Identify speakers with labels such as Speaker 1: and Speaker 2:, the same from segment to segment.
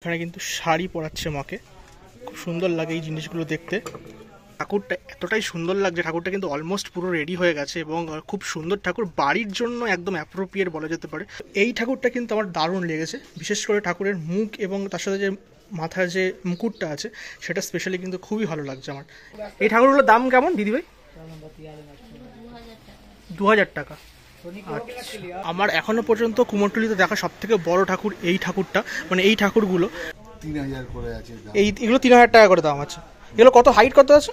Speaker 1: এখানে কিন্তু শাড়ি পরাচ্ছে মাকে, খুব সুন্দর লাগে এই জিনিসগুলো দেখতে। ঠাকুরটা এতটাই সুন্দর লাগছে, ঠাকুরটা কিন্তু অলমোস্ট পুরো রেডি হয়ে গেছে এবং খুব সুন্দর ঠাকুর, বাড়ির জন্য একদম অ্যাপ্রোপ্রিয়েট বলা যেতে পারে। এই ঠাকুরটা কিন্তু আমার দারুণ লেগেছে, বিশেষ করে ঠাকুরের মুখ এবং তার সাথে যে মাথার যে মুকুটটা আছে সেটা স্পেশালি কিন্তু খুবই ভালো লাগছে আমার। এই ঠাকুরগুলোর দাম কেমন দিদিভাই? 2000 টাকা। আমার এখনো পর্যন্ত কুমোরটুলিতে দেখা সব থেকে বড় ঠাকুর এই ঠাকুরটা, মানে এই ঠাকুরগুলো
Speaker 2: 3000 করে আছে।
Speaker 1: এগুলো 3000 টাকা করে দাম আছে। এগুলো কত হাইট কত আছে?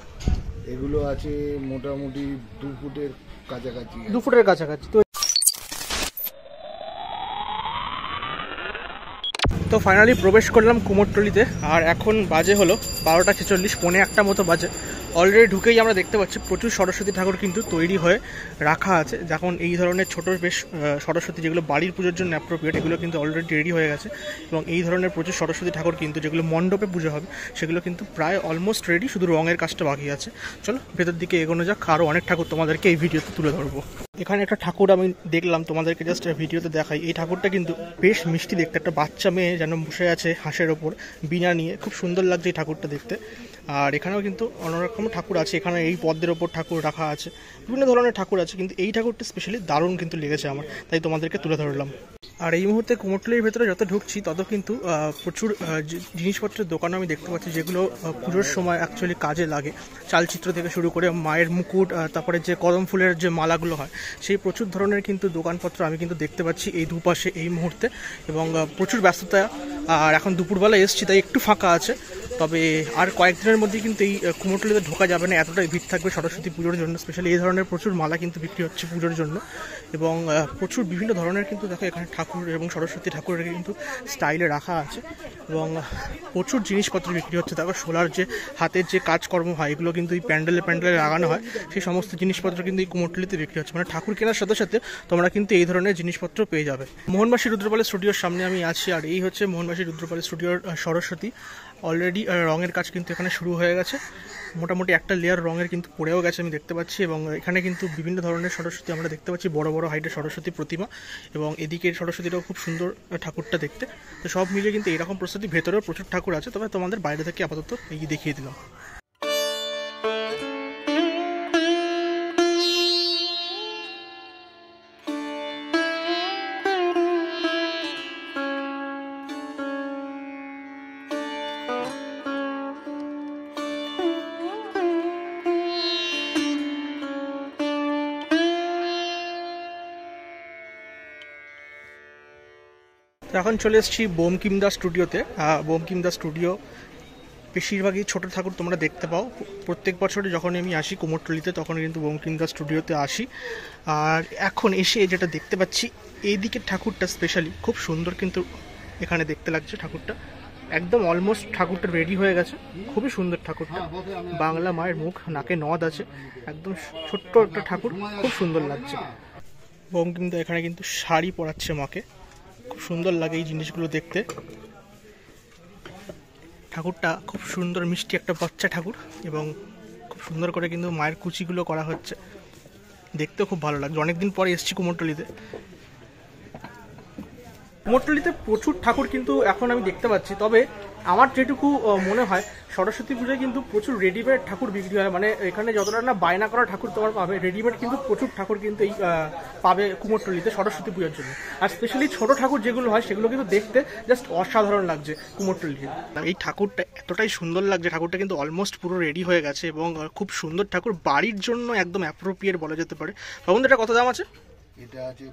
Speaker 2: এগুলো আছে মোটামুটি 2 ফুটের কাছাকাছি।
Speaker 1: 2 ফুটের কাছাকাছি। তো ফাইনালি প্রবেশ করলাম কুমোরটুলিতে, আর এখন বাজে হলো 12টা 46, পৌনে 1টা মতো বাজে। অলরেডি ঢুকেই আমরা দেখতে পাচ্ছি প্রচুর সরস্বতী ঠাকুর কিন্তু তৈরি হয়ে রাখা আছে। যখন এই ধরনের ছোট বেশ সরস্বতী যেগুলো বাড়ির পুজোর জন্য অ্যাপ্রোপ্রিয়েট, এগুলো কিন্তু অলরেডি রেডি হয়ে গেছে। এবং এই ধরনের প্রচুর সরস্বতী ঠাকুর কিন্তু যেগুলো মণ্ডপে পুজো হবে সেগুলো কিন্তু প্রায় অলমোস্ট রেডি, শুধু রঙের কাজটা বাকি আছে। চলো ভেতর দিকে এগোনো যাক, আরও অনেক ঠাকুর তোমাদেরকে এই ভিডিওতে তুলে ধরবো। এখানে একটা ঠাকুর আমি দেখলাম, তোমাদেরকে জাস্ট ভিডিওতে দেখাই। এই ঠাকুরটা কিন্তু বেশ মিষ্টি দেখতে, একটা বাচ্চা মেয়ে যেন বসে আছে হাঁসের ওপর বীণা নিয়ে, খুব সুন্দর লাগছে এই ঠাকুরটা দেখতে। আর এখানেও কিন্তু অন্যরকম ঠাকুর আছে, এখানে এই পদ্মের ওপর ঠাকুর রাখা আছে, বিভিন্ন ধরনের ঠাকুর আছে, কিন্তু এই ঠাকুরটা স্পেশালি দারুণ কিন্তু লেগেছে আমার, তাই তোমাদেরকে তুলে ধরলাম। আর এই মুহূর্তে কুমোরটুলির ভেতরে যত ঢুকছি তত কিন্তু প্রচুর জিনিসপত্রের দোকান আমি দেখতে পাচ্ছি, যেগুলো পুজোর সময় অ্যাকচুয়ালি কাজে লাগে। চালচিত্র থেকে শুরু করে মায়ের মুকুট, তারপরে যে কদম ফুলের যে মালাগুলো হয়, সেই প্রচুর ধরনের কিন্তু দোকানপত্র আমি কিন্তু দেখতে পাচ্ছি এই দুপাশে এই মুহূর্তে। এবং প্রচুর ব্যস্ততা, আর এখন দুপুরবেলা এসছি তাই একটু ফাঁকা আছে। তবে আর কয়েকদিনের মধ্যেই কিন্তু এই কুমোরটুলিতে ঢোকা যাবে না, এতটাই ভিড় থাকবে সরস্বতী পুজোর জন্য। স্পেশালি এই ধরনের প্রচুর মালা কিন্তু বিক্রি হচ্ছে পুজোর জন্য, এবং প্রচুর বিভিন্ন ধরনের কিন্তু দেখো এখানে ঠাকুর এবং সরস্বতী ঠাকুরের কিন্তু স্টাইলে রাখা আছে, এবং প্রচুর জিনিসপত্র বিক্রি হচ্ছে। দেখো সোলার যে হাতের যে কাজকর্ম হয় এগুলো কিন্তু এই প্যান্ডেলে লাগানো হয়, সেই সমস্ত জিনিসপত্র কিন্তু এই কুমোরটুলিতে বিক্রি হচ্ছে। মানে ঠাকুর কেনার সাথে সাথে তোমরা কিন্তু এই ধরনের জিনিসপত্র পেয়ে যাবে। মোহনবাসী রুদ্রপালের স্টুডিওর সামনে আমি আছি, আর এই হচ্ছে মোহনবাসী রুদ্রপালের স্টুডিওর সরস্বতী। অলরেডি রঙের কাজ কিন্তু এখানে শুরু হয়ে গেছে, মোটামুটি একটা লেয়ার রঙের কিন্তু পড়েও গেছে আমি দেখতে পাচ্ছি। এবং এখানে কিন্তু বিভিন্ন ধরনের সরস্বতী আমরা দেখতে পাচ্ছি, বড় বড় হাইটের সরস্বতী প্রতিমা, এবং এদিকের সরস্বতীটাও খুব সুন্দর ঠাকুরটা দেখতে। তো সব মিলিয়ে কিন্তু এরকম প্রস্তুতি, ভেতরেও প্রচুর ঠাকুর আছে, তবে তোমাদের বাইরে থেকে আপাতত এই দেখিয়ে দিলাম। এখন চলে এসেছি বঙ্কিমদা স্টুডিওতে। বঙ্কিমদা স্টুডিও বেশিরভাগই ছোটো ঠাকুর তোমরা দেখতে পাও। প্রত্যেক বছরে যখন আমি আসি কুমোরটুলিতে তখন কিন্তু বঙ্কিমদা স্টুডিওতে আসি। আর এখন এসে যেটা দেখতে পাচ্ছি, এই দিকের ঠাকুরটা স্পেশালি খুব সুন্দর কিন্তু এখানে দেখতে লাগছে। ঠাকুরটা একদম অলমোস্ট ঠাকুরটা রেডি হয়ে গেছে, খুবই সুন্দর ঠাকুরটা। বাংলা মায়ের মুখ, নাকে নদ আছে, একদম ছোট্ট একটা ঠাকুর, খুব সুন্দর লাগছে। বঙ্কিমদা এখানে কিন্তু শাড়ি পরাচ্ছে মাকে, খুব সুন্দর লাগে এই জিনিসগুলো দেখতে। ঠাকুরটা খুব সুন্দর মিষ্টি একটা বাচ্চা ঠাকুর, এবং খুব সুন্দর করে কিন্তু মায়ের কুচিগুলো করা হচ্ছে, দেখতেও খুব ভালো লাগছে। অনেকদিন পরে এসেছি কুমোরটুলিতে। কুমোরটুলিতে প্রচুর ঠাকুর কিন্তু এখন আমি দেখতে পাচ্ছি, তবে আমার যেটুকু মনে হয় সরস্বতী পুজোয় কিন্তু প্রচুর রেডিমেড ঠাকুর বিক্রি হয়। মানে এখানে যতটা না বায়না করা ঠাকুর তোমার পাবে, রেডিমেড কিন্তু প্রচুর ঠাকুর কিন্তু এই পাবে কুমোরটুলিতে সরস্বতী পুজোর জন্য। আর স্পেশালি ছোট ঠাকুর যেগুলো হয় সেগুলো কিন্তু দেখতে জাস্ট অসাধারণ লাগছে কুমোরটুলিতে। এই ঠাকুরটা এতটাই সুন্দর লাগছে, ঠাকুরটা কিন্তু অলমোস্ট পুরো রেডি হয়ে গেছে, এবং খুব সুন্দর ঠাকুর, বাড়ির জন্য একদম অ্যাপ্রোপ্রিয়েট বলা যেতে পারে। তখন এটা কত দাম আছে?
Speaker 2: এটা আছে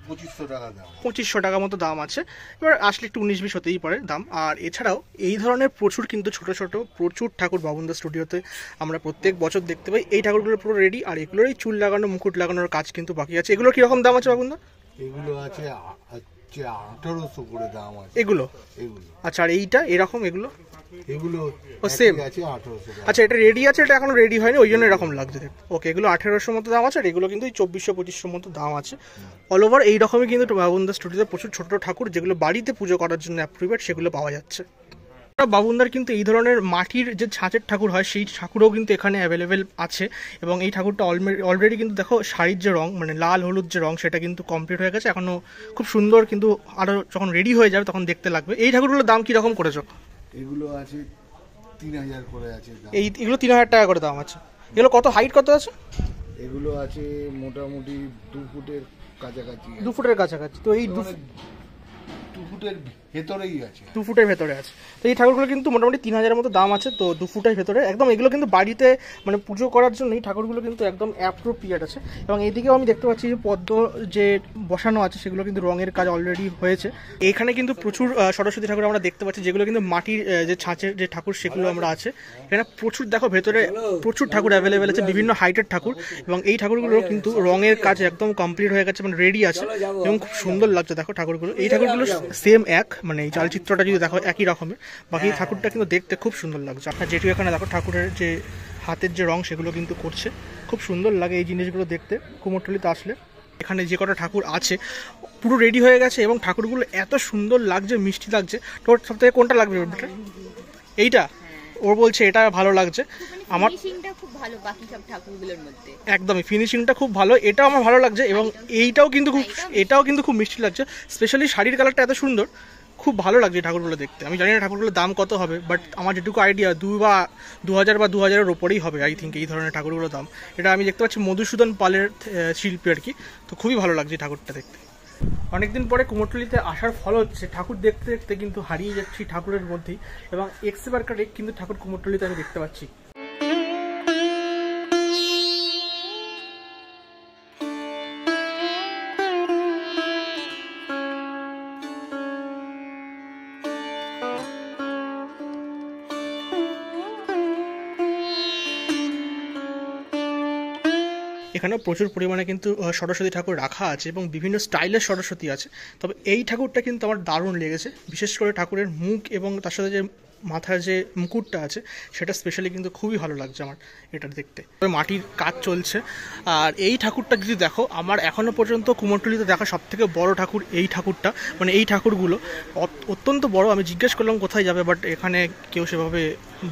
Speaker 2: 2500 টাকা দাম,
Speaker 1: 2500 টাকা মতো দাম আছে। এবার আসলে একটু 19-20 হতেই পারে দাম। আর এছাড়াও এই ধরনের প্রচুর কিন্তু ছোট ছোট প্রচুর ঠাকুর বাবুন্দা স্টুডিওতে আমরা প্রত্যেক বছর দেখতে পাই। এই ঠাকুরগুলো পুরো রেডি, আর এগুলোর এই চুল লাগানো মুকুট লাগানোর কাজ কিন্তু বাকি আছে। এগুলো কিরকম দাম আছে বাবুন্দা?
Speaker 2: এগুলো আছে 1800 করে দাম আছে
Speaker 1: এগুলো। আচ্ছা, আর এইটা এরকম এগুলো সেম
Speaker 2: আছে 1800।
Speaker 1: আচ্ছা, এটা রেডি আছে, এটা এখনো রেডি হয়নি, ওই জন্য এরকম লাগছে দেখতে। ওকে, এগুলো 1800 মতো দাম আছে, আর এগুলো কিন্তু 2400-2500 মতো দাম আছে। অল ওভার এইরকমই কিন্তু বাবুন্দা স্টুডিওতে প্রচুর ছোট ঠাকুর যেগুলো বাড়িতে পুজো করার জন্য অ্যাপ্রোপ্রিয়েট সেগুলো পাওয়া যাচ্ছে। বাবুনদার কিন্তু এই ধরনের মাটির যে ছাঁচের ঠাকুর হয় সেই ঠাকুরও কিন্তু এখানে অ্যাভেলেবেল আছে এবং এই ঠাকুরটা অলরেডি কিন্তু দেখো শাড়ির যে রং মানে লাল হলুদ যে রং সেটা কিন্তু কমপ্লিট হয়ে গেছে, এখনো খুব সুন্দর, কিন্তু আরো যখন রেডি হয়ে যাবে তখন দেখতে লাগবে। এই ঠাকুরগুলোর দাম কিরকম করেছো?
Speaker 2: এগুলো আছে 3000 করে আছে দাম।
Speaker 1: এগুলো 3000 টাকা করে দাম আছে। এগুলো কত হাইট কত আছে?
Speaker 2: এগুলো আছে মোটামুটি 2 ফুটের কাছাকাছি।
Speaker 1: 2 ফুটের কাছাকাছি। তো এই 2
Speaker 2: ফুটের ভেতরেই আছে,
Speaker 1: 2 ফুটের ভেতরে আছে। তো এই ঠাকুরগুলো কিন্তু মোটামুটি 3000-এর মতো দাম আছে। তো 2 ফুটের ভেতরে একদম এগুলো কিন্তু বাড়িতে মানে পুজো করার জন্য এই ঠাকুরগুলো কিন্তু একদম অ্যাপ্রোপ্রিয়েট আছে। এবং এইদিকেও আমি দেখতে পাচ্ছি যে পদ্ম যে বসানো আছে সেগুলো কিন্তু রঙের কাজ অলরেডি হয়েছে। এখানে কিন্তু প্রচুর সরস্বতী ঠাকুর আমরা দেখতে পাচ্ছি, যেগুলো কিন্তু মাটির যে ছাঁচের যে ঠাকুর সেগুলো আমরা আছে। এখানে প্রচুর দেখো ভেতরে প্রচুর ঠাকুর অ্যাভেলেবেল আছে, বিভিন্ন হাইটের ঠাকুর, এবং এই ঠাকুরগুলো কিন্তু রঙের কাজ একদম কমপ্লিট হয়ে গেছে, মানে রেডি আছে এবং খুব সুন্দর লাগছে দেখো ঠাকুরগুলো। এই ঠাকুরগুলো সেম এক মানে এই চালচিত্রটা যদি দেখো একই রকমের, বাকি ঠাকুরটা কিন্তু দেখতে খুব সুন্দর লাগছে। আর যেটুকু এখানে দেখো ঠাকুরের যে হাতের যে রং সেগুলো কিন্তু করছে, খুব সুন্দর লাগে এই জিনিসগুলো দেখতে কুমোরটুলিতে আসলে। এখানে যে কটা ঠাকুর আছে পুরো রেডি হয়ে গেছে এবং ঠাকুরগুলো এত সুন্দর লাগছে, মিষ্টি লাগছে। তোর সব থেকে কোনটা লাগবে? এইটা ওর বলছে এটা ভালো লাগছে আমার,
Speaker 3: ফিনিশিংটা খুব ভালো বাকি সব ঠাকুরগুলোর মধ্যে,
Speaker 1: একদমই ফিনিশিংটা খুব ভালো, এটাও আমার ভালো লাগছে এবং এটাও কিন্তু খুব মিষ্টি লাগছে। স্পেশালি শাড়ির কালারটা এত সুন্দর, খুব ভালো লাগছে ঠাকুরগুলো দেখতে। আমি জানি না ঠাকুরগুলোর দাম কত হবে, বাট আমার যেটুকু আইডিয়া 2000 বা 2000-এর ওপরেই হবে আই থিঙ্ক এই ধরনের ঠাকুরগুলোর দাম। এটা আমি দেখতে পাচ্ছি মধুসূদন পালের শিল্পী আর কি। তো খুবই ভালো লাগছে ঠাকুরটা দেখতে। অনেকদিন পরে কুমোরটুলিতে আসার ফল হচ্ছে ঠাকুর দেখতে দেখতে কিন্তু হারিয়ে যাচ্ছি ঠাকুরের মধ্যেই, এবং এক্স বার্কারে কিন্তু ঠাকুর কুমোরটুলিতে আমি দেখতে পাচ্ছি। এখানেও প্রচুর পরিমাণে কিন্তু সরস্বতী ঠাকুর রাখা আছে এবং বিভিন্ন স্টাইলের সরস্বতী আছে। তবে এই ঠাকুরটা কিন্তু আমার দারুণ লেগেছে, বিশেষ করে ঠাকুরের মুখ এবং তার সাথে যে মাথার যে মুকুটটা আছে সেটা স্পেশালি কিন্তু খুবই ভালো লাগছে আমার এটা দেখতে। মাটির কাজ চলছে। আর এই ঠাকুরটা যদি দেখো, আমার এখনও পর্যন্ত কুমোরটুলিতে দেখা সবথেকে বড় ঠাকুর এই ঠাকুরটা, মানে এই ঠাকুরগুলো অত্যন্ত বড়। আমি জিজ্ঞেস করলাম কোথায় যাবে, বাট এখানে কেউ সেভাবে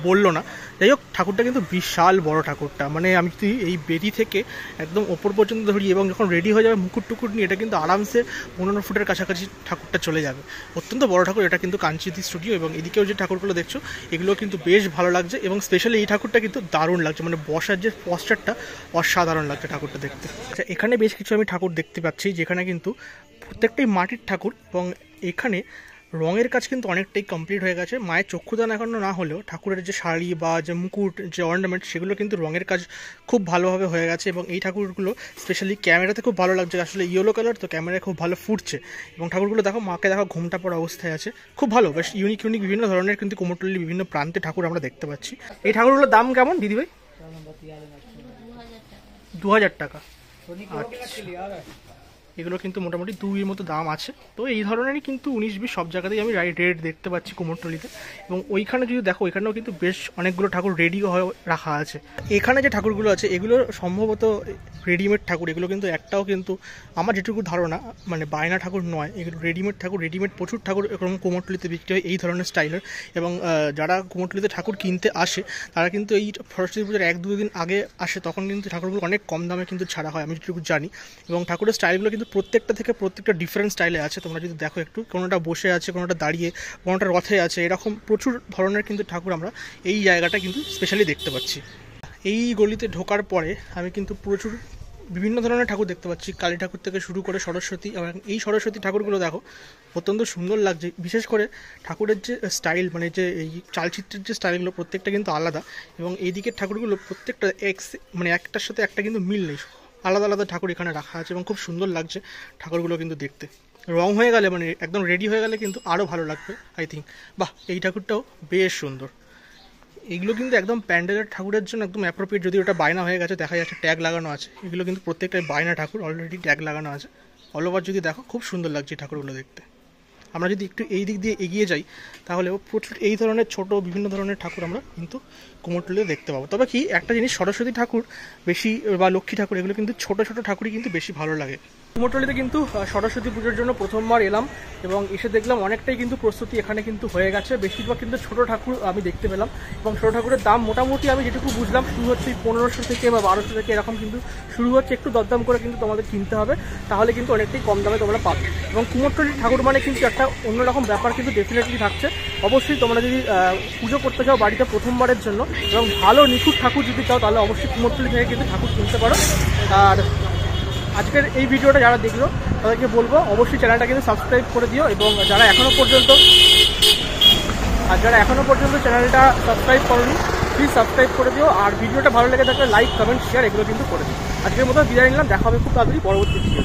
Speaker 1: বললো না। যাই হোক, ঠাকুরটা কিন্তু বিশাল বড় ঠাকুরটা, মানে আমি যদি এই বেদি থেকে একদম ওপর পর্যন্ত ধরি এবং যখন রেডি হয়ে যাবে মুকুট টুকুট নিয়ে, এটা কিন্তু আরামসে 15 ফুটের কাছাকাছি ঠাকুরটা চলে যাবে। অত্যন্ত বড় ঠাকুর এটা কিন্তু কাঞ্চিতি স্টুডিও। এবং এদিকেও যে ঠাকুরগুলো দেখছো এগুলো কিন্তু বেশ ভালো লাগছে এবং স্পেশালি এই ঠাকুরটা কিন্তু দারুণ লাগছে, মানে বসার যে পশ্চারটা অসাধারণ লাগছে ঠাকুরটা দেখতে। আচ্ছা, এখানে বেশ কিছু আমি ঠাকুর দেখতে পাচ্ছি যেখানে কিন্তু প্রত্যেকটাই মাটির ঠাকুর এবং এখানে রঙের কাজ কিন্তু অনেকটাই কমপ্লিট হয়ে গেছে। মায়ের চক্ষুদান এখনও না হলেও ঠাকুরের যে শাড়ি বা যে মুকুট যে অর্নামেন্ট সেগুলো কিন্তু রঙের কাজ খুব ভালোভাবে হয়ে গেছে। এবং এই ঠাকুরগুলো স্পেশালি ক্যামেরাতে খুব ভালো লাগছে, আসলে ইয়েলো কালার তো ক্যামেরায় খুব ভালো ফুটছে। এবং ঠাকুরগুলো দেখো, মাকে দেখো ঘুমটা পড়া অবস্থায় আছে, খুব ভালো, বেশ ইউনিক বিভিন্ন ধরনের কিন্তু কুমোরটুলির বিভিন্ন প্রান্তে ঠাকুর আমরা দেখতে পাচ্ছি। এই ঠাকুরগুলোর দাম কেমন দিদিভাই? 2000 টাকা। এগুলো কিন্তু মোটামুটি 2-এর মতো দাম আছে। তো এই ধরনেরই কিন্তু 19-20 সব জায়গাতেই আমি রেট দেখতে পাচ্ছি কুমোরটুলিতে। এবং ওইখানে যদি দেখো, এখানেও কিন্তু বেশ অনেকগুলো ঠাকুর রেডিও হয়ে রাখা আছে। এখানে যে ঠাকুরগুলো আছে এগুলো সম্ভবত রেডিমেড ঠাকুর, এগুলো কিন্তু একটাও কিন্তু আমার যেটুকু ধারণা মানে বায়না ঠাকুর নয়, এগুলো রেডিমেড ঠাকুর। রেডিমেড প্রচুর ঠাকুর এরকম কুমোরটুলিতে বিক্রি হয় এই ধরনের স্টাইলের। এবং যারা কুমোরটুলিতে ঠাকুর কিনতে আসে তারা কিন্তু এই সরস্বতী পুজোর 1-2 দিন আগে আসে, তখন কিন্তু ঠাকুরগুলো অনেক কম দামে কিন্তু ছাড়া হয়, আমি যেটুকু জানি। এবং ঠাকুরের স্টাইলগুলো কিন্তু প্রত্যেকটা ডিফারেন্ট স্টাইলে আছে। তোমরা যদি দেখো একটু, কোনোটা বসে আছে, কোনোটা দাঁড়িয়ে, কোনোটা রথে আছে, এরকম প্রচুর ধরনের কিন্তু ঠাকুর আমরা এই জায়গাটা কিন্তু স্পেশালি দেখতে পাচ্ছি। এই গলিতে ঢোকার পরে আমি কিন্তু প্রচুর বিভিন্ন ধরনের ঠাকুর দেখতে পাচ্ছি, কালী ঠাকুর থেকে শুরু করে সরস্বতী। এবং এই সরস্বতী ঠাকুরগুলো দেখো অত্যন্ত সুন্দর লাগছে, বিশেষ করে ঠাকুরের যে স্টাইল মানে যে এই চালচিত্রের যে স্টাইলগুলো প্রত্যেকটা কিন্তু আলাদা। এবং এই দিকের ঠাকুরগুলো প্রত্যেকটা মানে একটার সাথে একটা কিন্তু মিল নেই, আলাদা আলাদা ঠাকুর এখানে রাখা আছে এবং খুব সুন্দর লাগছে ঠাকুরগুলো কিন্তু দেখতে। রং হয়ে গেলে মানে একদম রেডি হয়ে গেলে কিন্তু আরও ভালো লাগবে আই থিঙ্ক। বাহ, এই ঠাকুরটাও বেশ সুন্দর। এগুলো কিন্তু একদম প্যান্ডেলের ঠাকুরের জন্য একদম অ্যাপ্রোপ্রিয়েট। যদি ওটা বায়না হয়ে গেছে, দেখা যাচ্ছে ট্যাগ লাগানো আছে, এগুলো কিন্তু প্রত্যেকটাই বায়না ঠাকুর, অলরেডি ট্যাগ লাগানো আছে। অল ওভার যদি দেখো খুব সুন্দর লাগছে ঠাকুরগুলো দেখতে। আমরা যদি একটু এই দিক দিয়ে এগিয়ে যাই তাহলেও প্রচুর এই ধরনের ছোট বিভিন্ন ধরনের ঠাকুর আমরা কিন্তু কুমোরটুলিতে দেখতে পাবো। তবে কি একটা জিনিস, সরস্বতী ঠাকুর বেশি বা লক্ষ্মী ঠাকুর এগুলো কিন্তু ছোট ছোট ঠাকুরই কিন্তু বেশি ভালো লাগে। কুমোরটুলিতে কিন্তু সরস্বতী পুজোর জন্য প্রথমবার এলাম এবং এসে দেখলাম অনেকটাই কিন্তু প্রস্তুতি এখানে কিন্তু হয়ে গেছে। বেশিরভাগ কিন্তু ছোট ঠাকুর আমি দেখতে পেলাম এবং ছোট ঠাকুরের দাম মোটামুটি আমি যেটুকু বুঝলাম শুরু হচ্ছে 1500 থেকে বা 1200 থেকে এরকম কিন্তু শুরু হচ্ছে। একটু দরদাম করে কিন্তু তোমাদের কিনতে হবে, তাহলে কিন্তু অনেকটাই কম দামে তোমরা পাবে। এবং কুমোরটুলির ঠাকুর মানে কিন্তু একটা অন্যরকম ব্যাপার কিন্তু ডেফিনেটলি থাকছে। অবশ্যই তোমরা যদি পুজো করতে চাও বাড়িতে প্রথমবারের জন্য এবং ভালো নিখুঁত ঠাকুর যদি চাও তাহলে অবশ্যই কুমোরটুলি থেকে কিন্তু ঠাকুর কিনতে পারো। আর আজকের এই ভিডিওটা যারা দেখলো তাদেরকে বলবো অবশ্যই চ্যানেলটা কিন্তু সাবস্ক্রাইব করে দিও এবং যারা এখনও পর্যন্ত চ্যানেলটা সাবস্ক্রাইব করোনি প্লিজ সাবস্ক্রাইব করে দিও। আর ভিডিওটা ভালো লেগে থাকলে লাইক কমেন্ট শেয়ার এগুলো কিন্তু করে দিও। আজকের মতো বিদায় নিলাম, দেখা হবে খুব তাড়াতাড়ি পরবর্তী ভিডিও।